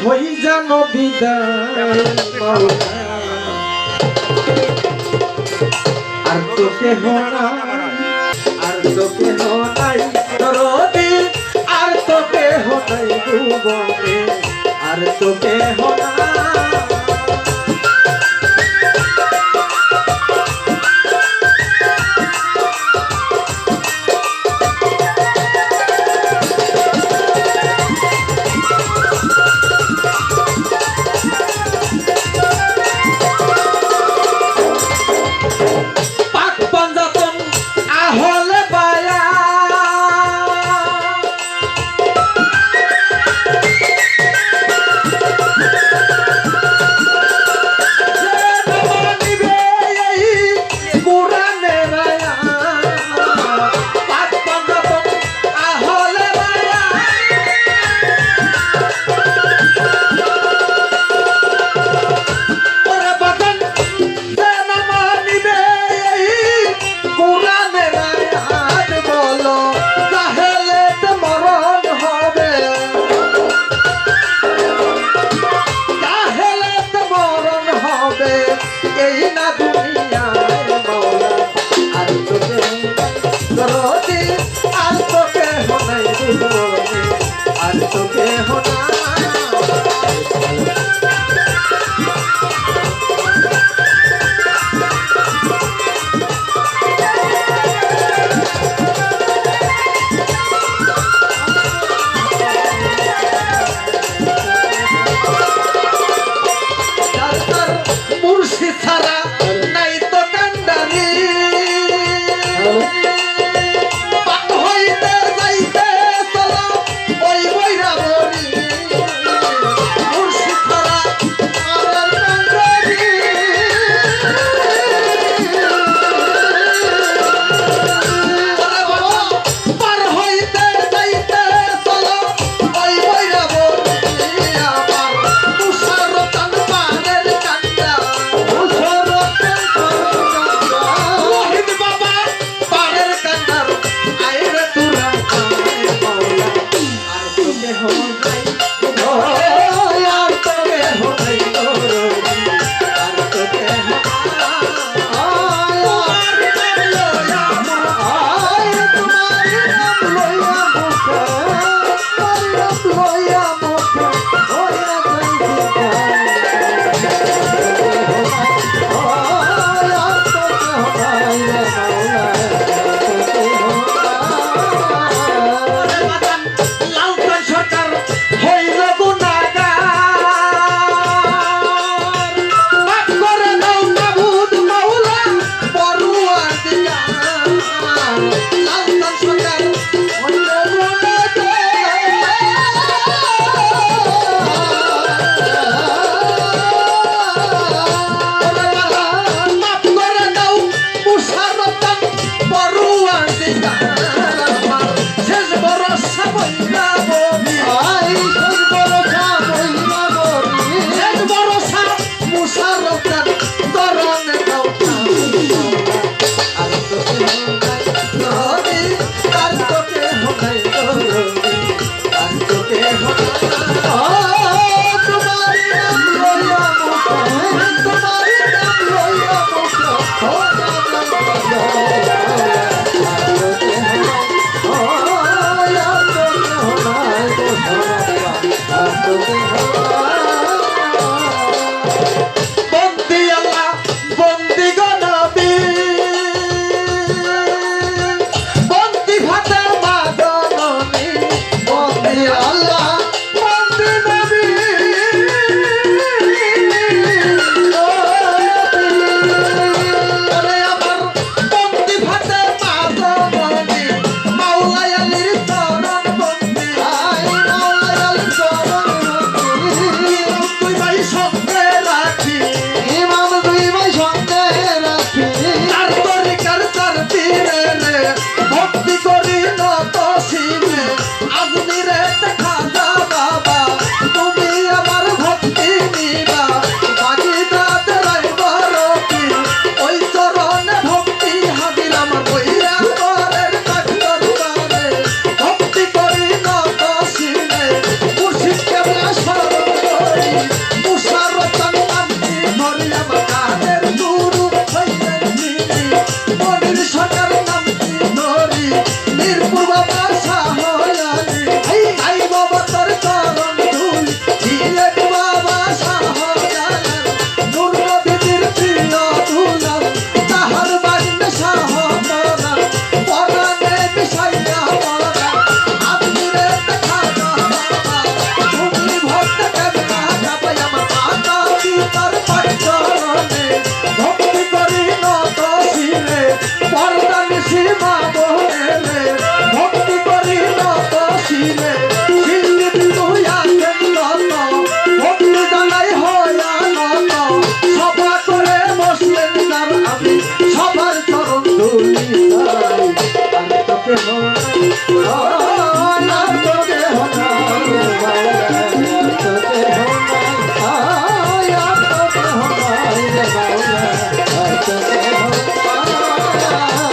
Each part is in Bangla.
হই জানো বিদায় মাওলা আর তো কেহ নাই আর তো কেহ নাই দরদি আর তো কেহ নাই ভুবনে আর তো কেহ নাই মনির সরকার নাম কি ধরি মিরপুর বাবা শাহজানি আই বাবা তোর চরণ ধুল সিলেট বাবা শাহজালাল নূর নবীর প্রিয় দুলাল তাহার বাড়ি শাহজালাল পরাণে বিষাইয়া পরা আপনি রে দেখা বাবা তুমি ভক্ত কেমনা যাবে আমার মাতা পিতার পাঠচরণে ভক্তি করি নত শিরে পরদান সীমা বনে রে ভক্তি করি নত শিরে শিল্পী বিদুয়া কেন্দ্র ভক্তি জানাই হয়া নত সভা করে বসলেন তার আমি সবার চরণ ধুলি যাই আর তোকে আর তোকে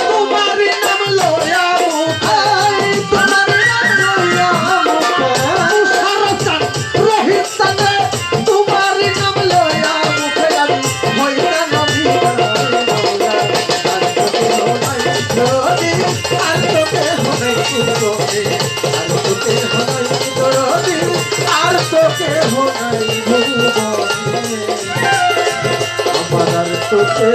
তোমারি নাম লয়া মুখাই তোমারি নাম লয়া মুখাই সারচান রোহিত সঙ্গে তোমারি নাম লয়া মুখে আমি হইতা নবী আর তোকে হনাই দরদি আর তোকে হনাই দরদি আর তোকে হনাই ভুবনে আমার আর তোকে